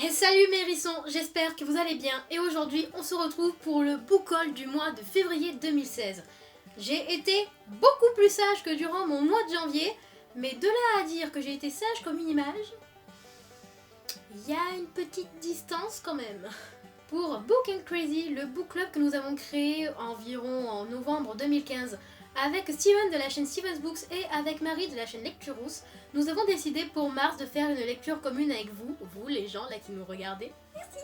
Et salut mes hérissons, j'espère que vous allez bien et aujourd'hui on se retrouve pour le book haul du mois de février 2016. J'ai été beaucoup plus sage que durant mon mois de janvier, mais de là à dire que j'ai été sage comme une image, il y a une petite distance quand même. Pour Book and Crazy, le book club que nous avons créé environ en novembre 2015 avec Steven de la chaîne Steven's Books et avec Marie de la chaîne Lecture Rousse, nous avons décidé pour mars de faire une lecture commune avec vous les gens là qui nous regardez. Merci.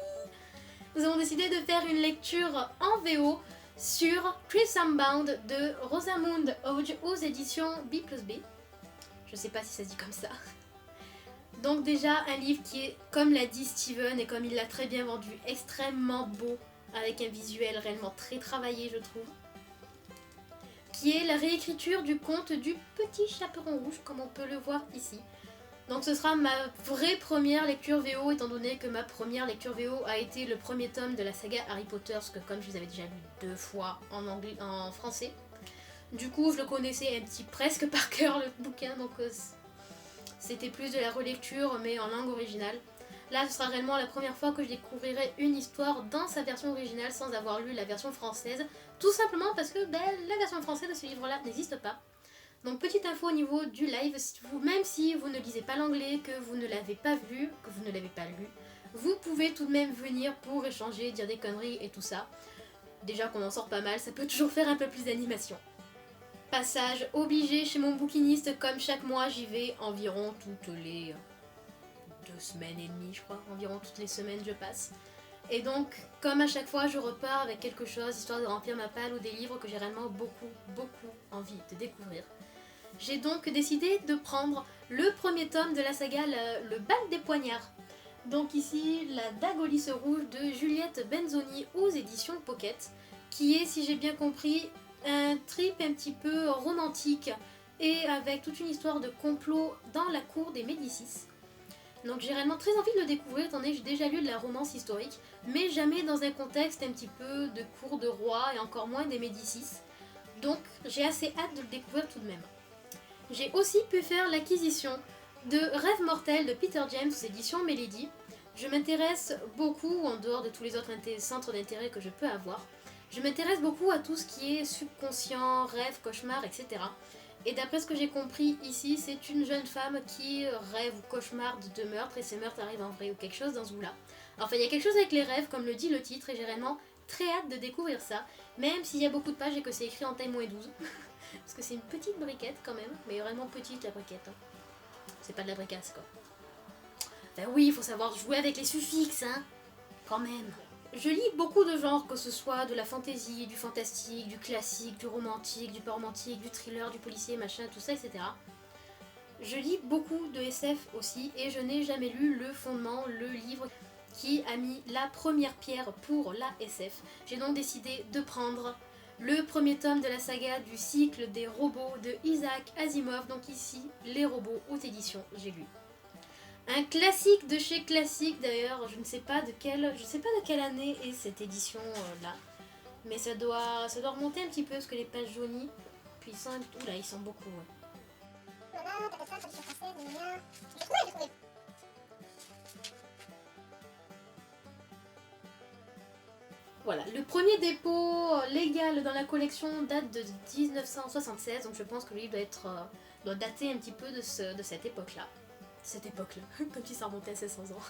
Nous avons décidé de faire une lecture en VO sur Chris Unbound de Rosamund Hodge aux éditions B+B. Je sais pas si ça se dit comme ça. Donc déjà un livre qui est, comme l'a dit Steven et comme il l'a très bien vendu, extrêmement beau, avec un visuel réellement très travaillé je trouve, qui est la réécriture du conte du Petit Chaperon Rouge, comme on peut le voir ici. Donc ce sera ma vraie première lecture VO, étant donné que ma première lecture VO a été le premier tome de la saga Harry Potter, parce que comme je les avais déjà lus 2 fois en français, du coup je le connaissais presque par cœur le bouquin, donc c'était plus de la relecture mais en langue originale. Là, ce sera réellement la première fois que je découvrirai une histoire dans sa version originale sans avoir lu la version française, tout simplement parce que la version française de ce livre-là n'existe pas. Donc petite info au niveau du live, même si vous ne lisez pas l'anglais, que vous ne l'avez pas vu, que vous ne l'avez pas lu, vous pouvez tout de même venir pour échanger, dire des conneries et tout ça. Déjà qu'on en sort pas mal, ça peut toujours faire un peu plus d'animation. Passage obligé chez mon bouquiniste, comme chaque mois j'y vais environ toutes les 2 semaines et demie je crois, environ toutes les semaines je passe. Et donc comme à chaque fois je repars avec quelque chose histoire de remplir ma palle ou des livres que j'ai réellement beaucoup envie de découvrir. J'ai donc décidé de prendre le premier tome de la saga le bal des poignards. Donc ici la dague au lys rouge de Juliette Benzoni aux éditions Pocket, qui est, si j'ai bien compris, un trip un petit peu romantique et avec toute une histoire de complot dans la cour des Médicis. Donc j'ai réellement très envie de le découvrir étant donné que j'ai déjà lu de la romance historique, mais jamais dans un contexte un petit peu de cour de roi et encore moins des Médicis. Donc j'ai assez hâte de le découvrir tout de même. J'ai aussi pu faire l'acquisition de Rêve mortel de Peter James aux éditions Mélodie. Je m'intéresse beaucoup, en dehors de tous les autres centres d'intérêt que je peux avoir, je m'intéresse beaucoup à tout ce qui est subconscient, rêve, cauchemar, etc. Et d'après ce que j'ai compris ici, c'est une jeune femme qui rêve ou cauchemarde de meurtres et ces meurtres arrivent en vrai ou quelque chose dans ce goût-là. Enfin, il y a quelque chose avec les rêves, comme le dit le titre, et j'ai réellement très hâte de découvrir ça, même s'il y a beaucoup de pages et que c'est écrit en taille -12. Parce que c'est une petite briquette quand même, mais vraiment petite la briquette. Hein. C'est pas de la bricasse quoi. Enfin oui, il faut savoir jouer avec les suffixes, hein, quand même. Je lis beaucoup de genres, que ce soit de la fantasy, du fantastique, du classique, du romantique, du pas romantique, du thriller, du policier, machin, tout ça, etc. Je lis beaucoup de SF aussi, et je n'ai jamais lu Le Fondement, le livre qui a mis la première pierre pour la SF. J'ai donc décidé de prendre le premier tome de la saga du cycle des robots de Isaac Asimov, donc ici, Les robots aux éditions J'ai lu. Un classique de chez Classique d'ailleurs, je ne sais pas de quelle année est cette édition là, mais ça doit remonter un petit peu parce que les pages jaunies, puis ils sont, oula, ils sont beaucoup. Ouais. Voilà, le premier dépôt légal dans la collection date de 1976, donc je pense que lui doit dater un petit peu de cette époque-là. Cette époque-là, comme si ça remontait à 1600 ans.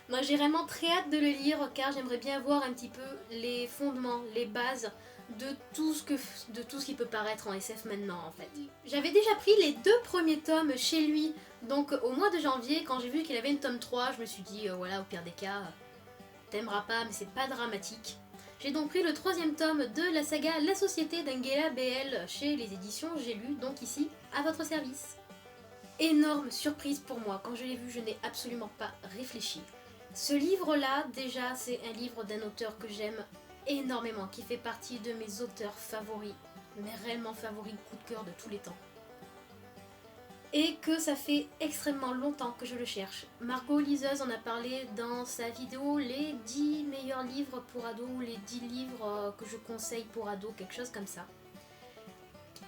Moi j'ai vraiment très hâte de le lire car j'aimerais bien voir un petit peu les fondements, les bases de tout ce qui peut paraître en SF maintenant en fait. J'avais déjà pris les 2 premiers tomes chez lui, donc au mois de janvier, quand j'ai vu qu'il avait une tome 3, je me suis dit voilà, au pire des cas, t'aimeras pas mais c'est pas dramatique. J'ai donc pris le 3e tome de la saga La Société d'Angela BL chez les éditions J'ai lu, donc ici, à votre service. Énorme surprise pour moi, quand je l'ai vu je n'ai absolument pas réfléchi. Ce livre-là, déjà, c'est un livre d'un auteur que j'aime énormément, qui fait partie de mes auteurs favoris, mais réellement favoris, coup de cœur de tous les temps. Et que ça fait extrêmement longtemps que je le cherche. Margot Liseuse en a parlé dans sa vidéo les 10 meilleurs livres pour ados, ou les 10 livres que je conseille pour ados, quelque chose comme ça.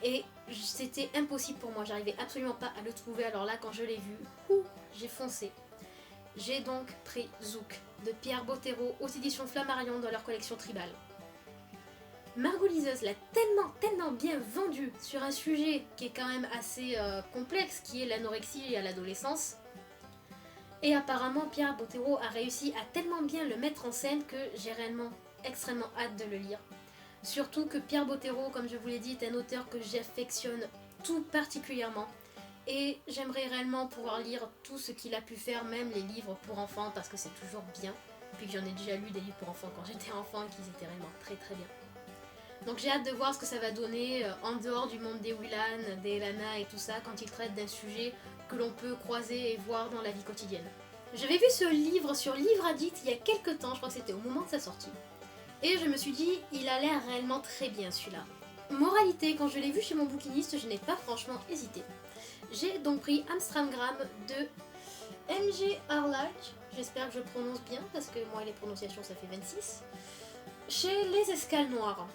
Et c'était impossible pour moi, j'arrivais absolument pas à le trouver, alors là quand je l'ai vu, j'ai foncé. J'ai donc pris Zouk de Pierre Bottero aux éditions Flammarion dans leur collection Tribal. Margot Liseuse l'a tellement bien vendu sur un sujet qui est quand même assez complexe, qui est l'anorexie à l'adolescence. Et apparemment Pierre Bottero a réussi à tellement bien le mettre en scène que j'ai réellement extrêmement hâte de le lire. Surtout que Pierre Bottero, comme je vous l'ai dit, est un auteur que j'affectionne tout particulièrement. Et j'aimerais réellement pouvoir lire tout ce qu'il a pu faire, même les livres pour enfants, parce que c'est toujours bien. Puis que j'en ai déjà lu des livres pour enfants quand j'étais enfant et qu'ils étaient réellement très bien. Donc j'ai hâte de voir ce que ça va donner en dehors du monde des Willan, des Elana et tout ça, quand il traite d'un sujet que l'on peut croiser et voir dans la vie quotidienne. J'avais vu ce livre sur Livre Addict il y a quelques temps, je crois que c'était au moment de sa sortie. Et je me suis dit, il a l'air réellement très bien celui-là. Moralité, quand je l'ai vu chez mon bouquiniste, je n'ai pas franchement hésité. J'ai donc pris Amstramgram de M.G. Arlage, j'espère que je prononce bien parce que moi les prononciations ça fait 26, chez Les Escales Noires.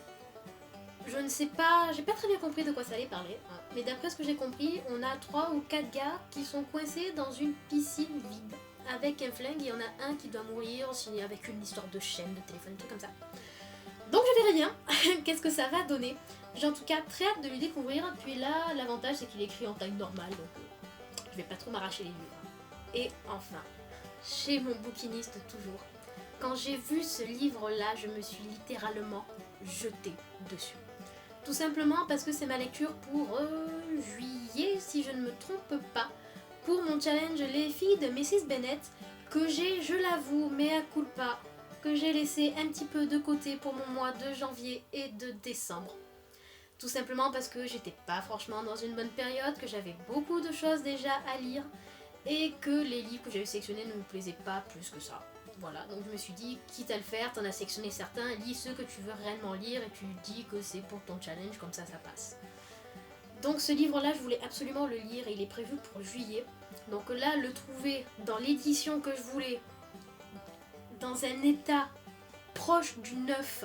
Je ne sais pas, j'ai pas très bien compris de quoi ça allait parler, hein, mais d'après ce que j'ai compris, on a 3 ou 4 gars qui sont coincés dans une piscine vide avec un flingue et il y en a un qui doit mourir avec une histoire de chaîne, de téléphone, tout comme ça. Donc je verrai bien qu'est-ce que ça va donner. J'ai en tout cas très hâte de le découvrir, puis là l'avantage c'est qu'il est écrit en taille normale, donc je vais pas trop m'arracher les livres. Et enfin, chez mon bouquiniste toujours, quand j'ai vu ce livre-là, je me suis littéralement jetée dessus. Tout simplement parce que c'est ma lecture pour juillet, si je ne me trompe pas, pour mon challenge Les filles de Mrs. Bennet, que j'ai, je l'avoue, mea culpa, que j'ai laissé un petit peu de côté pour mon mois de janvier et de décembre. Tout simplement parce que j'étais pas franchement dans une bonne période, que j'avais beaucoup de choses déjà à lire, et que les livres que j'avais sélectionnés ne me plaisaient pas plus que ça. Voilà, donc je me suis dit, quitte à le faire, t'en as sélectionné certains, lis ceux que tu veux réellement lire et tu dis que c'est pour ton challenge, comme ça passe. Donc ce livre-là, je voulais absolument le lire et il est prévu pour juillet. Donc là, le trouver dans l'édition que je voulais, dans un état proche du neuf,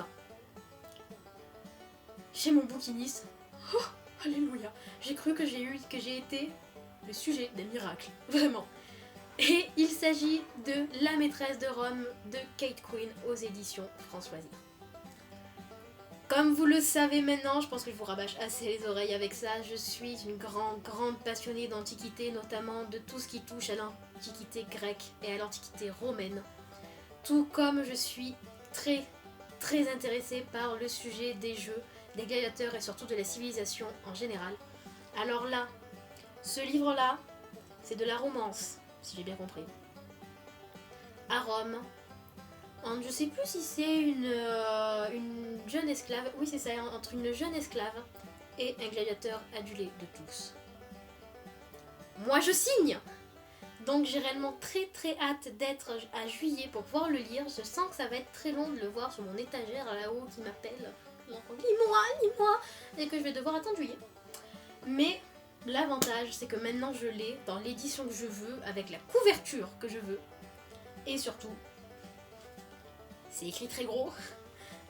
chez mon bouquiniste, oh, alléluia, j'ai cru que j'ai été le sujet d'un miracle, vraiment. Et il s'agit de La maîtresse de Rome de Kate Quinn aux éditions France Loisirs. Comme vous le savez maintenant, je pense que je vous rabâche assez les oreilles avec ça, je suis une grande passionnée d'antiquité, notamment de tout ce qui touche à l'antiquité grecque et à l'antiquité romaine. Tout comme je suis très intéressée par le sujet des jeux, des gladiateurs et surtout de la civilisation en général. Alors là, ce livre-là, c'est de la romance, si j'ai bien compris. À Rome, je sais plus si c'est une jeune esclave, oui c'est ça, entre une jeune esclave et un gladiateur adulé de tous. Moi je signe! Donc j'ai réellement très hâte d'être à juillet pour pouvoir le lire. Je sens que ça va être très long de le voir sur mon étagère là-haut qui m'appelle. Lis-moi! Et que je vais devoir attendre juillet. Mais l'avantage c'est que maintenant je l'ai dans l'édition que je veux, avec la couverture que je veux. Et surtout, c'est écrit très gros.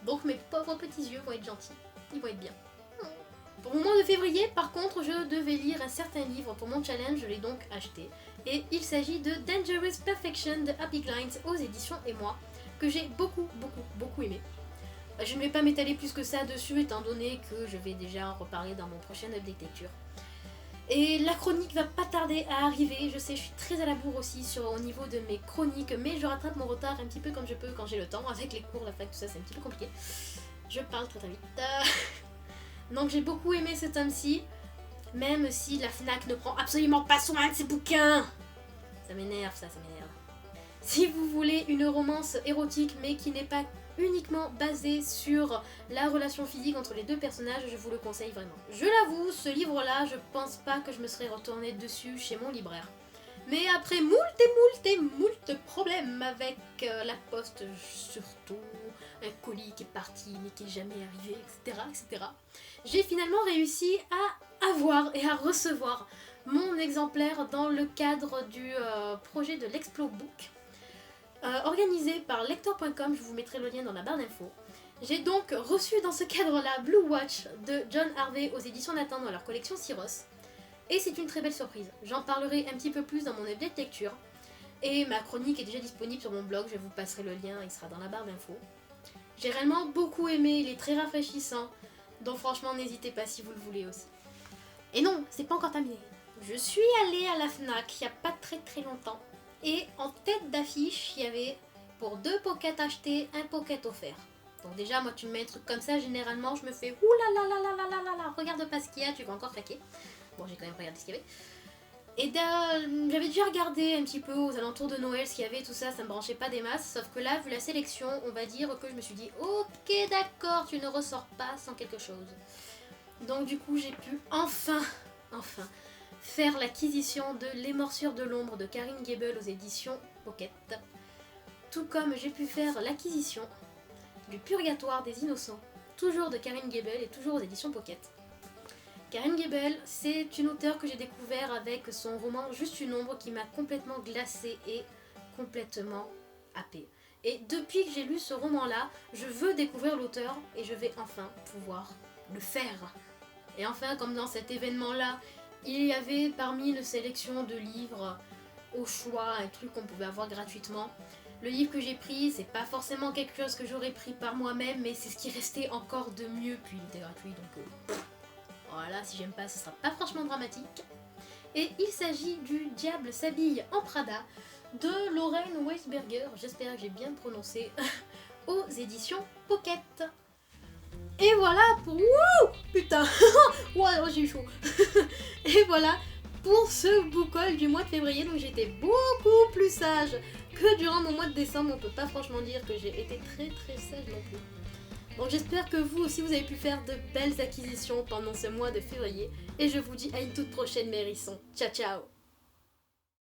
Donc mes pauvres petits yeux vont être gentils. Ils vont être bien. Pour le mois de février, par contre, je devais lire un certain livre pour mon challenge, je l'ai donc acheté. Et il s'agit de Dangerous Perfection de Happy Clients aux éditions Et Moi, que j'ai beaucoup aimé. Je ne vais pas m'étaler plus que ça dessus, étant donné que je vais déjà en reparler dans mon prochain update lecture. Et la chronique va pas tarder à arriver, je sais, je suis très à la bourre aussi au niveau de mes chroniques, mais je rattrape mon retard un petit peu comme je peux quand j'ai le temps, avec les cours, la fac, tout ça, c'est un petit peu compliqué. Je parle très vite. Donc j'ai beaucoup aimé ce tome-ci, même si la FNAC ne prend absolument pas soin de ses bouquins. Ça m'énerve, ça m'énerve. Si vous voulez une romance érotique, mais qui n'est pas uniquement basée sur la relation physique entre les deux personnages, je vous le conseille vraiment. Je l'avoue, ce livre-là, je pense pas que je me serais retournée dessus chez mon libraire. Mais après moult problèmes avec la poste, surtout un colis qui est parti mais qui est jamais arrivé, etc. J'ai finalement réussi à avoir et à recevoir mon exemplaire dans le cadre du projet de l'Explo Book, organisé par lector.com, je vous mettrai le lien dans la barre d'infos. J'ai donc reçu dans ce cadre-là Blue Watch de John Harvey aux éditions Nathan dans leur collection Syros. Et c'est une très belle surprise. J'en parlerai un petit peu plus dans mon update lecture. Et ma chronique est déjà disponible sur mon blog, je vous passerai le lien, il sera dans la barre d'infos. J'ai réellement beaucoup aimé, il est très rafraîchissant, donc franchement n'hésitez pas si vous le voulez aussi. Et non, c'est pas encore terminé. Je suis allée à la FNAC il n'y a pas très longtemps, et en tête d'affiche, il y avait pour 2 pockets achetés, un pocket offert. Donc déjà, moi tu me mets un truc comme ça, généralement je me fais ouh là, regarde pas ce qu'il y a, tu vas encore craquer. Bon, j'ai quand même regardé ce qu'il y avait. Et j'avais déjà regardé un petit peu aux alentours de Noël ce qu'il y avait, tout ça, ça me branchait pas des masses. Sauf que là, vu la sélection, on va dire que je me suis dit ok d'accord, tu ne ressors pas sans quelque chose. Donc du coup, j'ai pu enfin faire l'acquisition de Les Morsures de l'ombre de Karine Gable aux éditions Pocket. Tout comme j'ai pu faire l'acquisition du Purgatoire des Innocents, toujours de Karine Gable et toujours aux éditions Pocket. Karine Gable, c'est une auteure que j'ai découvert avec son roman Juste une ombre qui m'a complètement glacée et complètement happée. Et depuis que j'ai lu ce roman-là, je veux découvrir l'auteur et je vais enfin pouvoir le faire. Et enfin, comme dans cet événement-là, il y avait parmi une sélection de livres au choix, un truc qu'on pouvait avoir gratuitement. Le livre que j'ai pris, c'est pas forcément quelque chose que j'aurais pris par moi-même, mais c'est ce qui restait encore de mieux, puis il était gratuit, donc voilà, si j'aime pas, ce sera pas franchement dramatique. Et il s'agit du Diable s'habille en Prada de Lorraine Weisberger, j'espère que j'ai bien prononcé, aux éditions Pocket. Et voilà pour... Wouh putain ouais, j'ai eu chaud. Et voilà pour ce book haul du mois de février, donc j'étais beaucoup plus sage que durant mon mois de décembre. On peut pas franchement dire que j'ai été très sage non plus. Donc j'espère que vous aussi vous avez pu faire de belles acquisitions pendant ce mois de février. Et je vous dis à une toute prochaine mes hérissons. Ciao ciao.